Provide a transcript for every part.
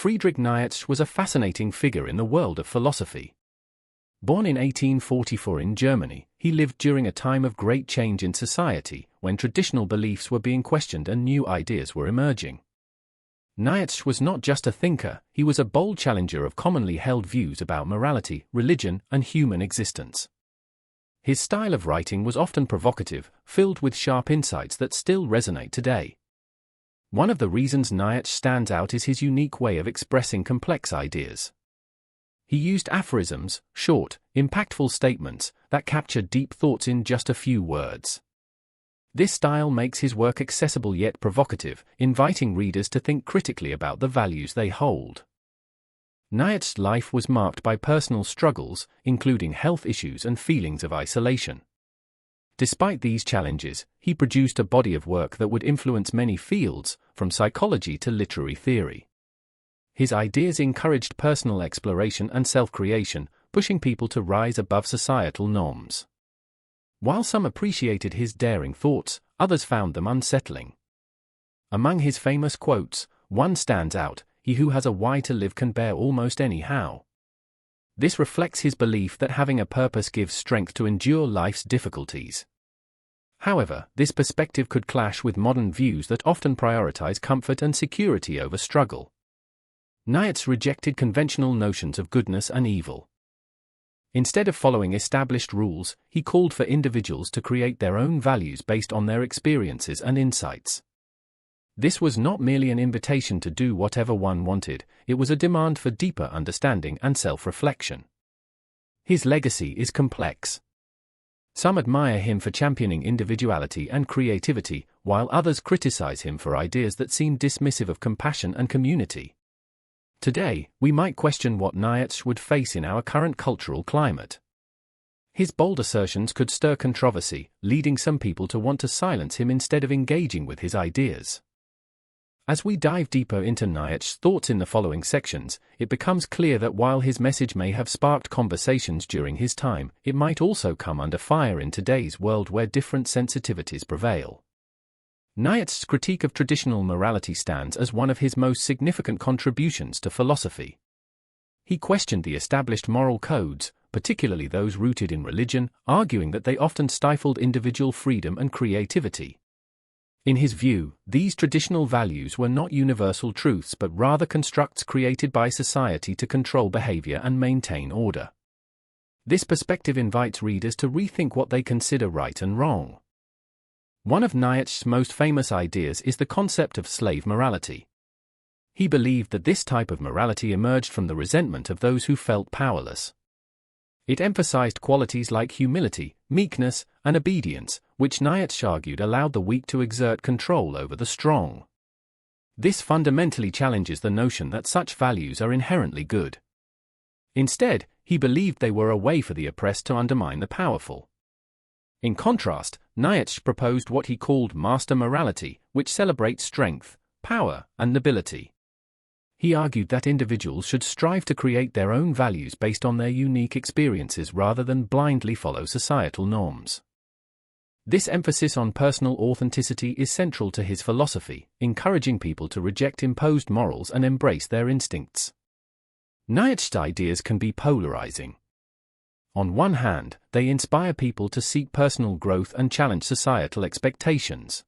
Friedrich Nietzsche was a fascinating figure in the world of philosophy. Born in 1844 in Germany, he lived during a time of great change in society, when traditional beliefs were being questioned and new ideas were emerging. Nietzsche was not just a thinker, he was a bold challenger of commonly held views about morality, religion, and human existence. His style of writing was often provocative, filled with sharp insights that still resonate today. One of the reasons Nietzsche stands out is his unique way of expressing complex ideas. He used aphorisms, short, impactful statements, that captured deep thoughts in just a few words. This style makes his work accessible yet provocative, inviting readers to think critically about the values they hold. Nietzsche's life was marked by personal struggles, including health issues and feelings of isolation. Despite these challenges, he produced a body of work that would influence many fields, from psychology to literary theory. His ideas encouraged personal exploration and self-creation, pushing people to rise above societal norms. While some appreciated his daring thoughts, others found them unsettling. Among his famous quotes, one stands out: "He who has a why to live can bear almost any how." This reflects his belief that having a purpose gives strength to endure life's difficulties. However, this perspective could clash with modern views that often prioritize comfort and security over struggle. Nietzsche rejected conventional notions of goodness and evil. Instead of following established rules, he called for individuals to create their own values based on their experiences and insights. This was not merely an invitation to do whatever one wanted, it was a demand for deeper understanding and self-reflection. His legacy is complex. Some admire him for championing individuality and creativity, while others criticize him for ideas that seem dismissive of compassion and community. Today, we might question what Nietzsche would face in our current cultural climate. His bold assertions could stir controversy, leading some people to want to silence him instead of engaging with his ideas. As we dive deeper into Nietzsche's thoughts in the following sections, it becomes clear that while his message may have sparked conversations during his time, it might also come under fire in today's world where different sensitivities prevail. Nietzsche's critique of traditional morality stands as one of his most significant contributions to philosophy. He questioned the established moral codes, particularly those rooted in religion, arguing that they often stifled individual freedom and creativity. In his view, these traditional values were not universal truths but rather constructs created by society to control behavior and maintain order. This perspective invites readers to rethink what they consider right and wrong. One of Nietzsche's most famous ideas is the concept of slave morality. He believed that this type of morality emerged from the resentment of those who felt powerless. It emphasized qualities like humility, meekness, and obedience, which Nietzsche argued allowed the weak to exert control over the strong. This fundamentally challenges the notion that such values are inherently good. Instead, he believed they were a way for the oppressed to undermine the powerful. In contrast, Nietzsche proposed what he called master morality, which celebrates strength, power, and nobility. He argued that individuals should strive to create their own values based on their unique experiences rather than blindly follow societal norms. This emphasis on personal authenticity is central to his philosophy, encouraging people to reject imposed morals and embrace their instincts. Nietzsche's ideas can be polarizing. On one hand, they inspire people to seek personal growth and challenge societal expectations.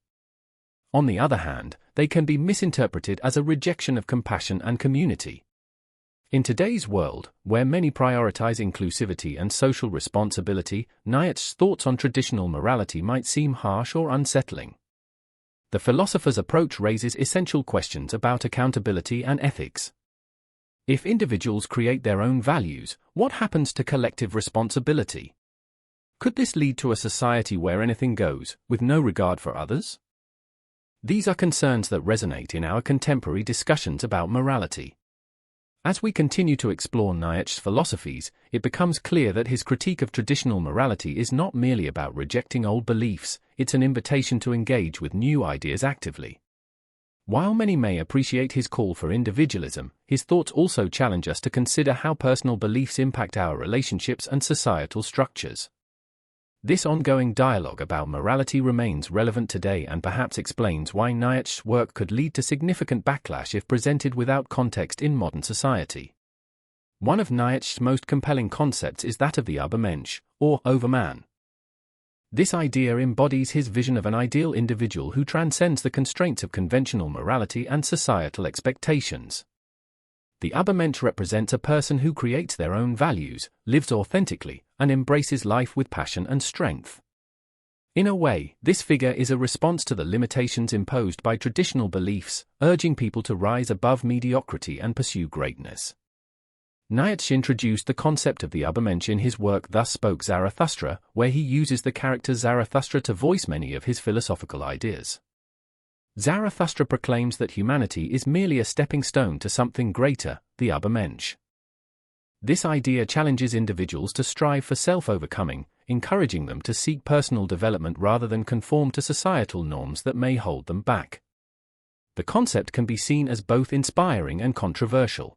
On the other hand, they can be misinterpreted as a rejection of compassion and community. In today's world, where many prioritize inclusivity and social responsibility, Nietzsche's thoughts on traditional morality might seem harsh or unsettling. The philosopher's approach raises essential questions about accountability and ethics. If individuals create their own values, what happens to collective responsibility? Could this lead to a society where anything goes, with no regard for others? These are concerns that resonate in our contemporary discussions about morality. As we continue to explore Nietzsche's philosophies, it becomes clear that his critique of traditional morality is not merely about rejecting old beliefs, it's an invitation to engage with new ideas actively. While many may appreciate his call for individualism, his thoughts also challenge us to consider how personal beliefs impact our relationships and societal structures. This ongoing dialogue about morality remains relevant today and perhaps explains why Nietzsche's work could lead to significant backlash if presented without context in modern society. One of Nietzsche's most compelling concepts is that of the Übermensch, or overman. This idea embodies his vision of an ideal individual who transcends the constraints of conventional morality and societal expectations. The Übermensch represents a person who creates their own values, lives authentically, and embraces life with passion and strength. In a way, this figure is a response to the limitations imposed by traditional beliefs, urging people to rise above mediocrity and pursue greatness. Nietzsche introduced the concept of the Übermensch in his work Thus Spoke Zarathustra, where he uses the character Zarathustra to voice many of his philosophical ideas. Zarathustra proclaims that humanity is merely a stepping stone to something greater, the Übermensch. This idea challenges individuals to strive for self-overcoming, encouraging them to seek personal development rather than conform to societal norms that may hold them back. The concept can be seen as both inspiring and controversial.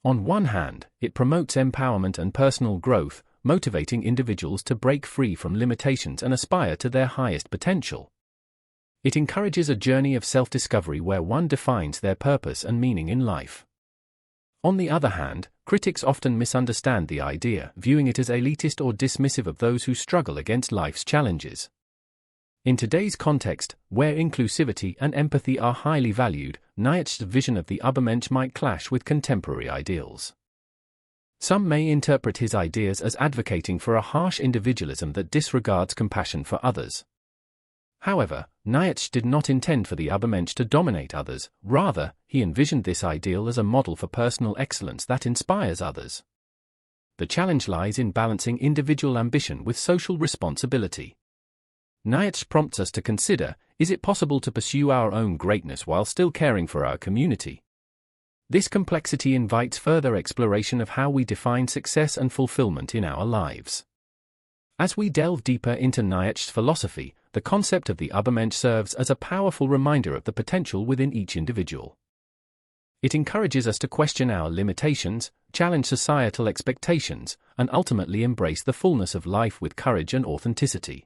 On one hand, it promotes empowerment and personal growth, motivating individuals to break free from limitations and aspire to their highest potential. It encourages a journey of self-discovery where one defines their purpose and meaning in life. On the other hand, critics often misunderstand the idea, viewing it as elitist or dismissive of those who struggle against life's challenges. In today's context, where inclusivity and empathy are highly valued, Nietzsche's vision of the Übermensch might clash with contemporary ideals. Some may interpret his ideas as advocating for a harsh individualism that disregards compassion for others. However, Nietzsche did not intend for the Übermensch to dominate others, rather, he envisioned this ideal as a model for personal excellence that inspires others. The challenge lies in balancing individual ambition with social responsibility. Nietzsche prompts us to consider, is it possible to pursue our own greatness while still caring for our community? This complexity invites further exploration of how we define success and fulfillment in our lives. As we delve deeper into Nietzsche's philosophy, the concept of the Übermensch serves as a powerful reminder of the potential within each individual. It encourages us to question our limitations, challenge societal expectations, and ultimately embrace the fullness of life with courage and authenticity.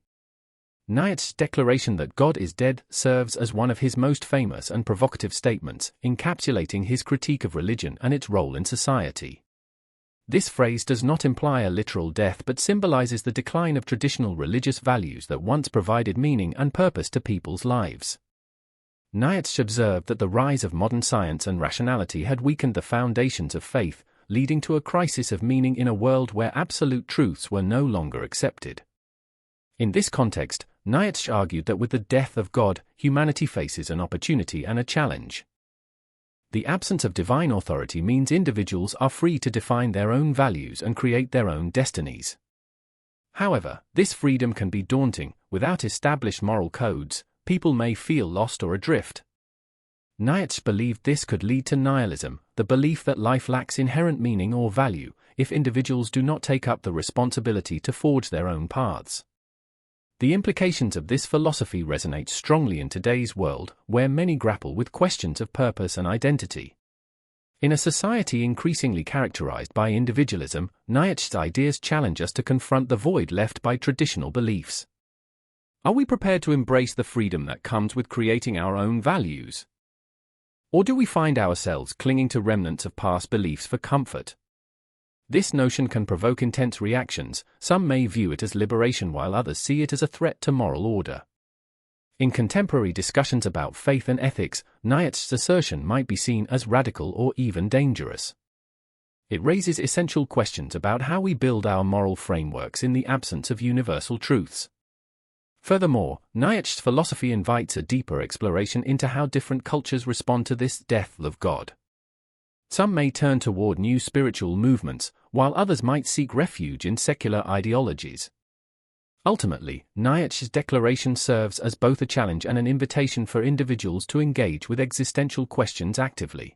Nietzsche's declaration that God is dead serves as one of his most famous and provocative statements, encapsulating his critique of religion and its role in society. This phrase does not imply a literal death but symbolizes the decline of traditional religious values that once provided meaning and purpose to people's lives. Nietzsche observed that the rise of modern science and rationality had weakened the foundations of faith, leading to a crisis of meaning in a world where absolute truths were no longer accepted. In this context, Nietzsche argued that with the death of God, humanity faces an opportunity and a challenge. The absence of divine authority means individuals are free to define their own values and create their own destinies. However, this freedom can be daunting. Without established moral codes, people may feel lost or adrift. Nietzsche believed this could lead to nihilism, the belief that life lacks inherent meaning or value if individuals do not take up the responsibility to forge their own paths. The implications of this philosophy resonate strongly in today's world, where many grapple with questions of purpose and identity. In a society increasingly characterized by individualism, Nietzsche's ideas challenge us to confront the void left by traditional beliefs. Are we prepared to embrace the freedom that comes with creating our own values? Or do we find ourselves clinging to remnants of past beliefs for comfort? This notion can provoke intense reactions. Some may view it as liberation while others see it as a threat to moral order. In contemporary discussions about faith and ethics, Nietzsche's assertion might be seen as radical or even dangerous. It raises essential questions about how we build our moral frameworks in the absence of universal truths. Furthermore, Nietzsche's philosophy invites a deeper exploration into how different cultures respond to this death of God. Some may turn toward new spiritual movements, while others might seek refuge in secular ideologies. Ultimately, Nietzsche's declaration serves as both a challenge and an invitation for individuals to engage with existential questions actively.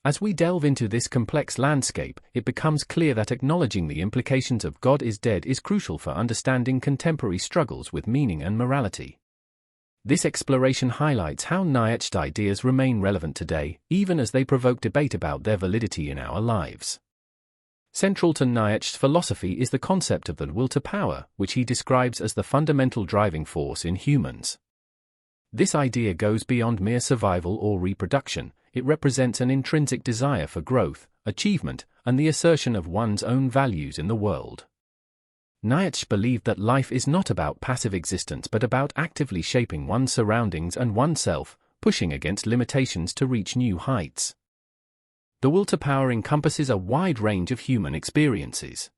As we delve into this complex landscape, it becomes clear that acknowledging the implications of God is dead is crucial for understanding contemporary struggles with meaning and morality. This exploration highlights how Nietzsche's ideas remain relevant today, even as they provoke debate about their validity in our lives. Central to Nietzsche's philosophy is the concept of the will to power, which he describes as the fundamental driving force in humans. This idea goes beyond mere survival or reproduction. It represents an intrinsic desire for growth, achievement, and the assertion of one's own values in the world. Nietzsche believed that life is not about passive existence but about actively shaping one's surroundings and oneself, pushing against limitations to reach new heights. The will to power encompasses a wide range of human experiences.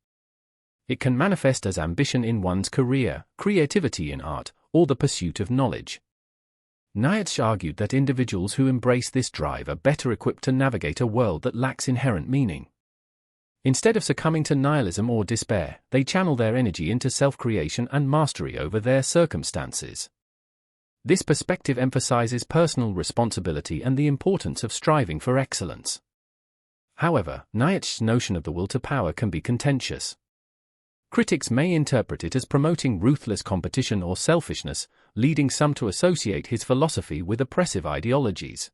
It can manifest as ambition in one's career, creativity in art, or the pursuit of knowledge. Nietzsche argued that individuals who embrace this drive are better equipped to navigate a world that lacks inherent meaning. Instead of succumbing to nihilism or despair, they channel their energy into self-creation and mastery over their circumstances. This perspective emphasizes personal responsibility and the importance of striving for excellence. However, Nietzsche's notion of the will to power can be contentious. Critics may interpret it as promoting ruthless competition or selfishness, leading some to associate his philosophy with oppressive ideologies.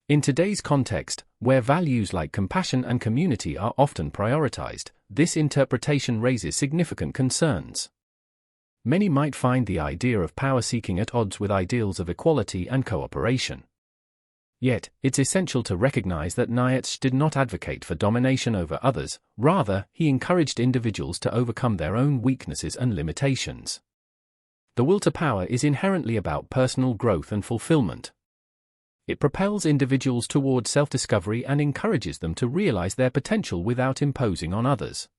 In today's context, where values like compassion and community are often prioritized, this interpretation raises significant concerns. Many might find the idea of power seeking at odds with ideals of equality and cooperation. Yet, it's essential to recognize that Nietzsche did not advocate for domination over others, rather, he encouraged individuals to overcome their own weaknesses and limitations. The will to power is inherently about personal growth and fulfillment. It propels individuals toward self-discovery and encourages them to realize their potential without imposing on others.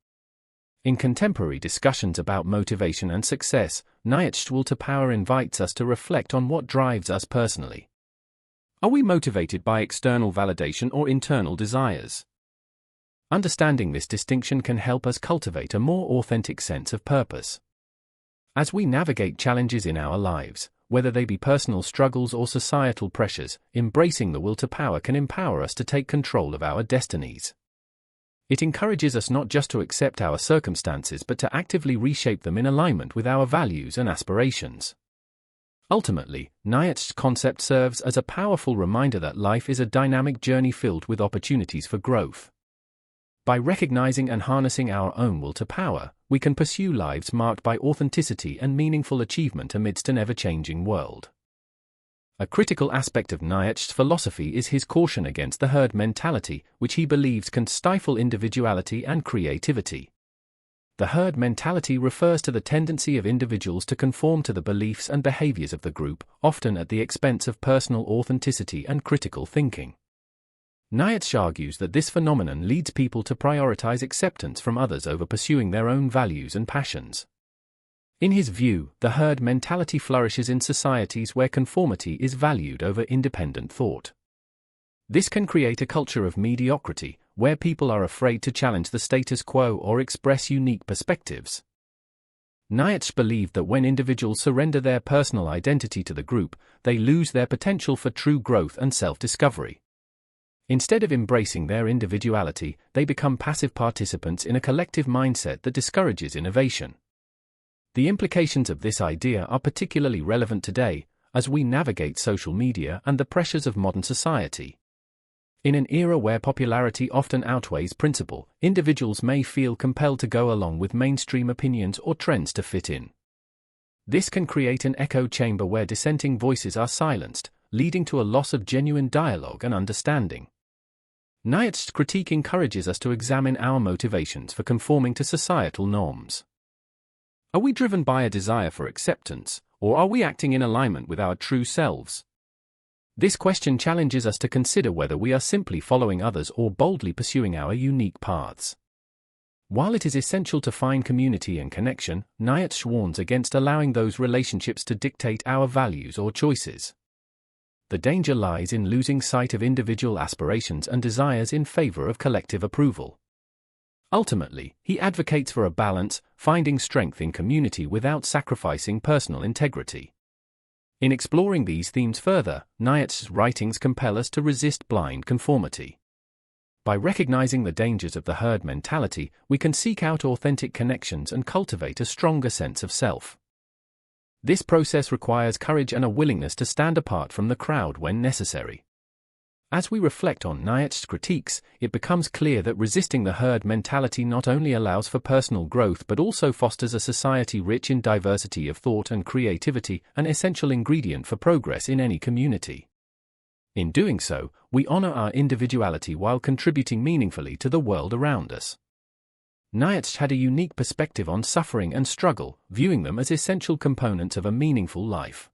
In contemporary discussions about motivation and success, Nietzsche's will to power invites us to reflect on what drives us personally. Are we motivated by external validation or internal desires? Understanding this distinction can help us cultivate a more authentic sense of purpose. As we navigate challenges in our lives, whether they be personal struggles or societal pressures, embracing the will to power can empower us to take control of our destinies. It encourages us not just to accept our circumstances but to actively reshape them in alignment with our values and aspirations. Ultimately, Nietzsche's concept serves as a powerful reminder that life is a dynamic journey filled with opportunities for growth. By recognizing and harnessing our own will to power, we can pursue lives marked by authenticity and meaningful achievement amidst an ever-changing world. A critical aspect of Nietzsche's philosophy is his caution against the herd mentality, which he believes can stifle individuality and creativity. The herd mentality refers to the tendency of individuals to conform to the beliefs and behaviors of the group, often at the expense of personal authenticity and critical thinking. Nietzsche argues that this phenomenon leads people to prioritize acceptance from others over pursuing their own values and passions. In his view, the herd mentality flourishes in societies where conformity is valued over independent thought. This can create a culture of mediocrity, where people are afraid to challenge the status quo or express unique perspectives. Nietzsche believed that when individuals surrender their personal identity to the group, they lose their potential for true growth and self-discovery. Instead of embracing their individuality, they become passive participants in a collective mindset that discourages innovation. The implications of this idea are particularly relevant today, as we navigate social media and the pressures of modern society. In an era where popularity often outweighs principle, individuals may feel compelled to go along with mainstream opinions or trends to fit in. This can create an echo chamber where dissenting voices are silenced, leading to a loss of genuine dialogue and understanding. Nietzsche's critique encourages us to examine our motivations for conforming to societal norms. Are we driven by a desire for acceptance, or are we acting in alignment with our true selves? This question challenges us to consider whether we are simply following others or boldly pursuing our unique paths. While it is essential to find community and connection, Nietzsche warns against allowing those relationships to dictate our values or choices. The danger lies in losing sight of individual aspirations and desires in favor of collective approval. Ultimately, he advocates for a balance, finding strength in community without sacrificing personal integrity. In exploring these themes further, Nietzsche's writings compel us to resist blind conformity. By recognizing the dangers of the herd mentality, we can seek out authentic connections and cultivate a stronger sense of self. This process requires courage and a willingness to stand apart from the crowd when necessary. As we reflect on Nietzsche's critiques, it becomes clear that resisting the herd mentality not only allows for personal growth but also fosters a society rich in diversity of thought and creativity, an essential ingredient for progress in any community. In doing so, we honor our individuality while contributing meaningfully to the world around us. Nietzsche had a unique perspective on suffering and struggle, viewing them as essential components of a meaningful life.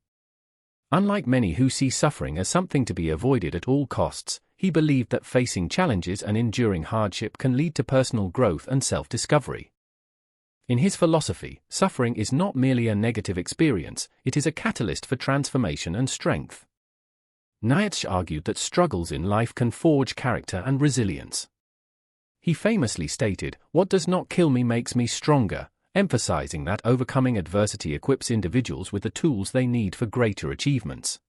Unlike many who see suffering as something to be avoided at all costs, he believed that facing challenges and enduring hardship can lead to personal growth and self-discovery. In his philosophy, suffering is not merely a negative experience, it is a catalyst for transformation and strength. Nietzsche argued that struggles in life can forge character and resilience. He famously stated, "What does not kill me makes me stronger," emphasizing that overcoming adversity equips individuals with the tools they need for greater achievements.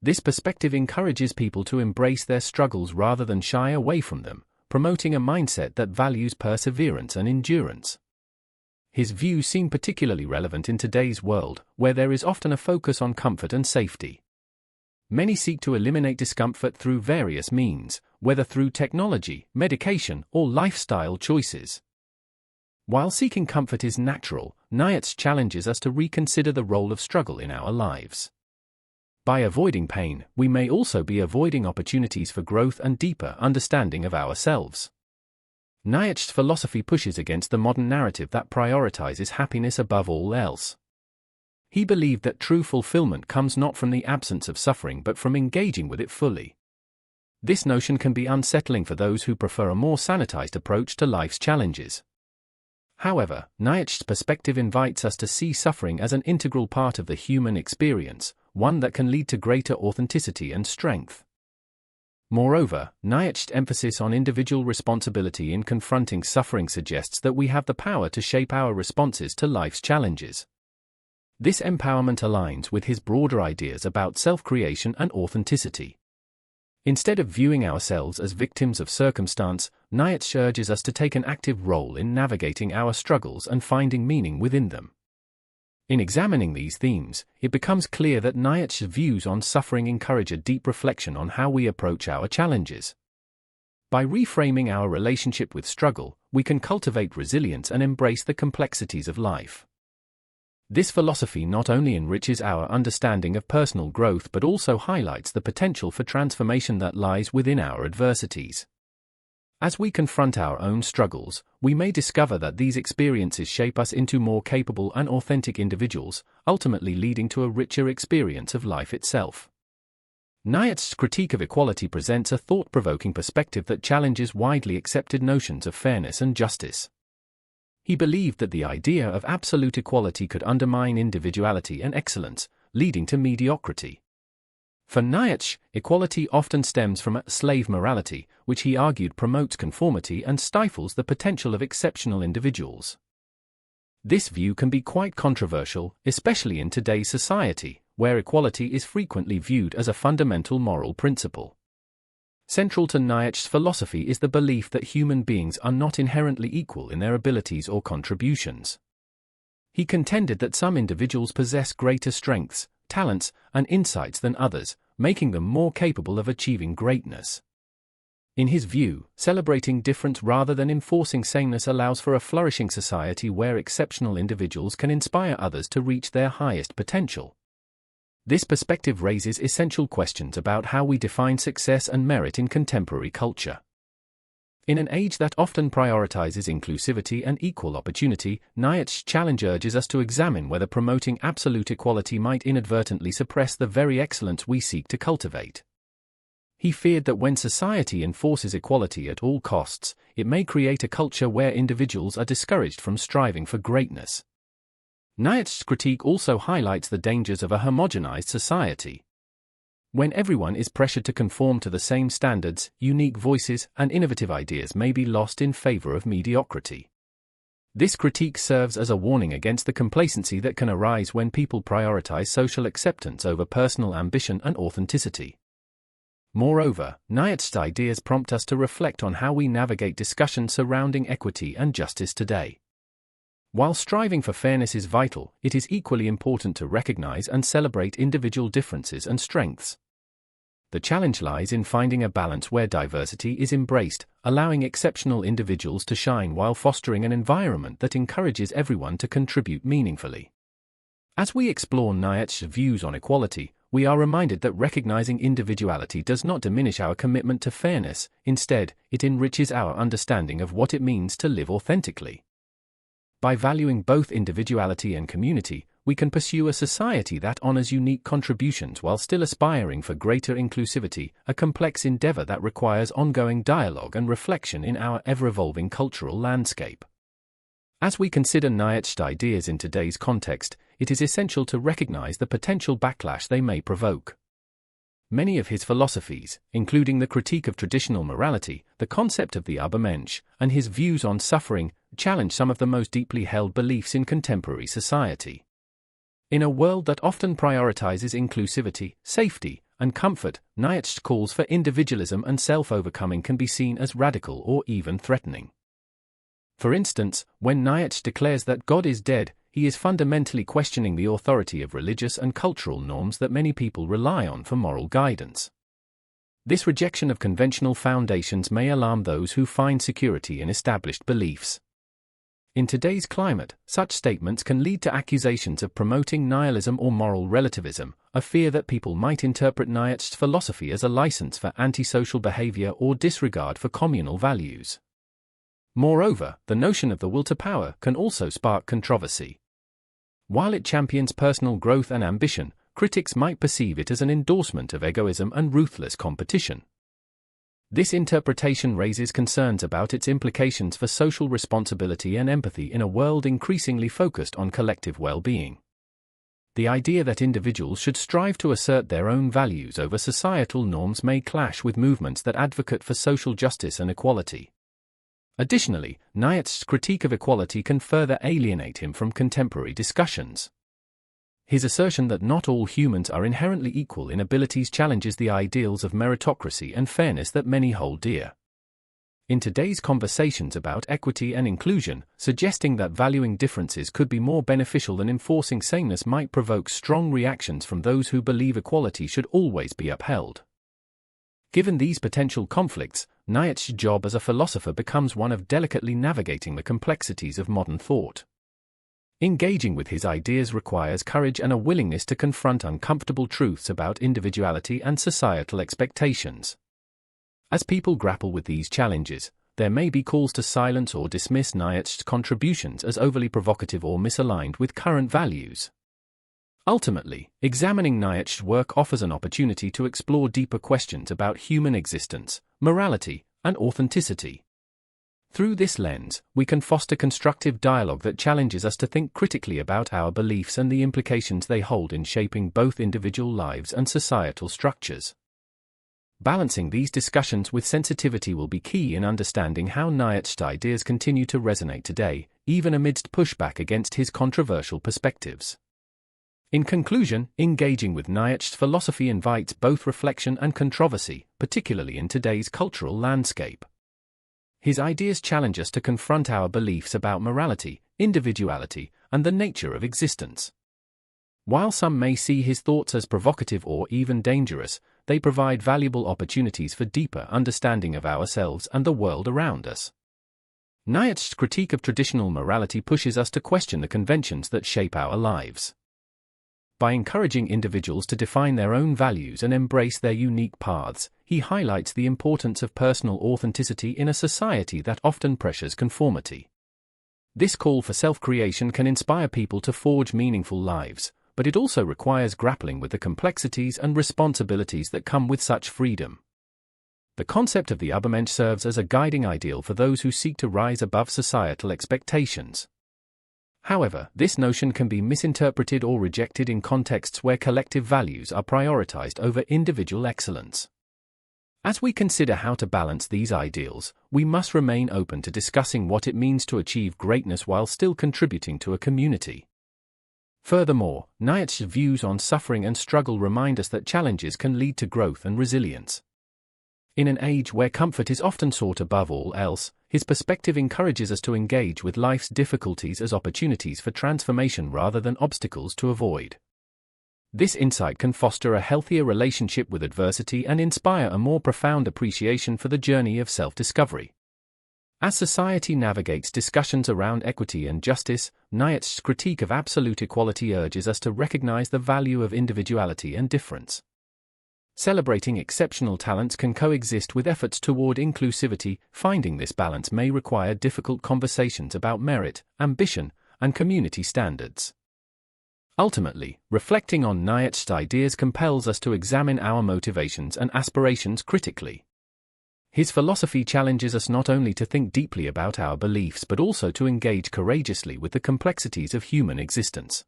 This perspective encourages people to embrace their struggles rather than shy away from them, promoting a mindset that values perseverance and endurance. His views seem particularly relevant in today's world, where there is often a focus on comfort and safety. Many seek to eliminate discomfort through various means, whether through technology, medication, or lifestyle choices. While seeking comfort is natural, Nietzsche challenges us to reconsider the role of struggle in our lives. By avoiding pain, we may also be avoiding opportunities for growth and deeper understanding of ourselves. Nietzsche's philosophy pushes against the modern narrative that prioritizes happiness above all else. He believed that true fulfillment comes not from the absence of suffering but from engaging with it fully. This notion can be unsettling for those who prefer a more sanitized approach to life's challenges. However, Nietzsche's perspective invites us to see suffering as an integral part of the human experience, one that can lead to greater authenticity and strength. Moreover, Nietzsche's emphasis on individual responsibility in confronting suffering suggests that we have the power to shape our responses to life's challenges. This empowerment aligns with his broader ideas about self-creation and authenticity. Instead of viewing ourselves as victims of circumstance, Nietzsche urges us to take an active role in navigating our struggles and finding meaning within them. In examining these themes, it becomes clear that Nietzsche's views on suffering encourage a deep reflection on how we approach our challenges. By reframing our relationship with struggle, we can cultivate resilience and embrace the complexities of life. This philosophy not only enriches our understanding of personal growth but also highlights the potential for transformation that lies within our adversities. As we confront our own struggles, we may discover that these experiences shape us into more capable and authentic individuals, ultimately leading to a richer experience of life itself. Nietzsche's critique of equality presents a thought-provoking perspective that challenges widely accepted notions of fairness and justice. He believed that the idea of absolute equality could undermine individuality and excellence, leading to mediocrity. For Nietzsche, equality often stems from a slave morality, which he argued promotes conformity and stifles the potential of exceptional individuals. This view can be quite controversial, especially in today's society, where equality is frequently viewed as a fundamental moral principle. Central to Nietzsche's philosophy is the belief that human beings are not inherently equal in their abilities or contributions. He contended that some individuals possess greater strengths, talents, and insights than others, making them more capable of achieving greatness. In his view, celebrating difference rather than enforcing sameness allows for a flourishing society where exceptional individuals can inspire others to reach their highest potential. This perspective raises essential questions about how we define success and merit in contemporary culture. In an age that often prioritizes inclusivity and equal opportunity, Nietzsche's challenge urges us to examine whether promoting absolute equality might inadvertently suppress the very excellence we seek to cultivate. He feared that when society enforces equality at all costs, it may create a culture where individuals are discouraged from striving for greatness. Nietzsche's critique also highlights the dangers of a homogenized society. When everyone is pressured to conform to the same standards, unique voices and innovative ideas may be lost in favor of mediocrity. This critique serves as a warning against the complacency that can arise when people prioritize social acceptance over personal ambition and authenticity. Moreover, Nietzsche's ideas prompt us to reflect on how we navigate discussions surrounding equity and justice today. While striving for fairness is vital, it is equally important to recognize and celebrate individual differences and strengths. The challenge lies in finding a balance where diversity is embraced, allowing exceptional individuals to shine while fostering an environment that encourages everyone to contribute meaningfully. As we explore Nietzsche's views on equality, we are reminded that recognizing individuality does not diminish our commitment to fairness. Instead, it enriches our understanding of what it means to live authentically. By valuing both individuality and community, we can pursue a society that honors unique contributions while still aspiring for greater inclusivity, a complex endeavor that requires ongoing dialogue and reflection in our ever-evolving cultural landscape. As we consider Nietzsche's ideas in today's context, it is essential to recognize the potential backlash they may provoke. Many of his philosophies, including the critique of traditional morality, the concept of the Übermensch, and his views on suffering, challenge some of the most deeply held beliefs in contemporary society. In a world that often prioritizes inclusivity, safety, and comfort, Nietzsche's calls for individualism and self-overcoming can be seen as radical or even threatening. For instance, when Nietzsche declares that God is dead, he is fundamentally questioning the authority of religious and cultural norms that many people rely on for moral guidance. This rejection of conventional foundations may alarm those who find security in established beliefs. In today's climate, such statements can lead to accusations of promoting nihilism or moral relativism, a fear that people might interpret Nietzsche's philosophy as a license for antisocial behavior or disregard for communal values. Moreover, the notion of the will to power can also spark controversy. While it champions personal growth and ambition, critics might perceive it as an endorsement of egoism and ruthless competition. This interpretation raises concerns about its implications for social responsibility and empathy in a world increasingly focused on collective well-being. The idea that individuals should strive to assert their own values over societal norms may clash with movements that advocate for social justice and equality. Additionally, Nietzsche's critique of equality can further alienate him from contemporary discussions. His assertion that not all humans are inherently equal in abilities challenges the ideals of meritocracy and fairness that many hold dear. In today's conversations about equity and inclusion, suggesting that valuing differences could be more beneficial than enforcing sameness might provoke strong reactions from those who believe equality should always be upheld. Given these potential conflicts, Nietzsche's job as a philosopher becomes one of delicately navigating the complexities of modern thought. Engaging with his ideas requires courage and a willingness to confront uncomfortable truths about individuality and societal expectations. As people grapple with these challenges, there may be calls to silence or dismiss Nietzsche's contributions as overly provocative or misaligned with current values. Ultimately, examining Nietzsche's work offers an opportunity to explore deeper questions about human existence, morality, and authenticity. Through this lens, we can foster constructive dialogue that challenges us to think critically about our beliefs and the implications they hold in shaping both individual lives and societal structures. Balancing these discussions with sensitivity will be key in understanding how Nietzsche's ideas continue to resonate today, even amidst pushback against his controversial perspectives. In conclusion, engaging with Nietzsche's philosophy invites both reflection and controversy, particularly in today's cultural landscape. His ideas challenge us to confront our beliefs about morality, individuality, and the nature of existence. While some may see his thoughts as provocative or even dangerous, they provide valuable opportunities for deeper understanding of ourselves and the world around us. Nietzsche's critique of traditional morality pushes us to question the conventions that shape our lives. By encouraging individuals to define their own values and embrace their unique paths, he highlights the importance of personal authenticity in a society that often pressures conformity. This call for self-creation can inspire people to forge meaningful lives, but it also requires grappling with the complexities and responsibilities that come with such freedom. The concept of the Übermensch serves as a guiding ideal for those who seek to rise above societal expectations. However, this notion can be misinterpreted or rejected in contexts where collective values are prioritized over individual excellence. As we consider how to balance these ideals, we must remain open to discussing what it means to achieve greatness while still contributing to a community. Furthermore, Nietzsche's views on suffering and struggle remind us that challenges can lead to growth and resilience. In an age where comfort is often sought above all else, his perspective encourages us to engage with life's difficulties as opportunities for transformation rather than obstacles to avoid. This insight can foster a healthier relationship with adversity and inspire a more profound appreciation for the journey of self-discovery. As society navigates discussions around equity and justice, Nietzsche's critique of absolute equality urges us to recognize the value of individuality and difference. Celebrating exceptional talents can coexist with efforts toward inclusivity. Finding this balance may require difficult conversations about merit, ambition, and community standards. Ultimately, reflecting on Nietzsche's ideas compels us to examine our motivations and aspirations critically. His philosophy challenges us not only to think deeply about our beliefs but also to engage courageously with the complexities of human existence.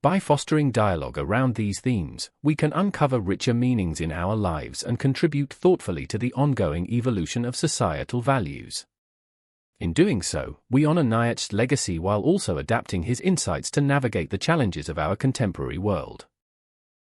By fostering dialogue around these themes, we can uncover richer meanings in our lives and contribute thoughtfully to the ongoing evolution of societal values. In doing so, we honor Nietzsche's legacy while also adapting his insights to navigate the challenges of our contemporary world.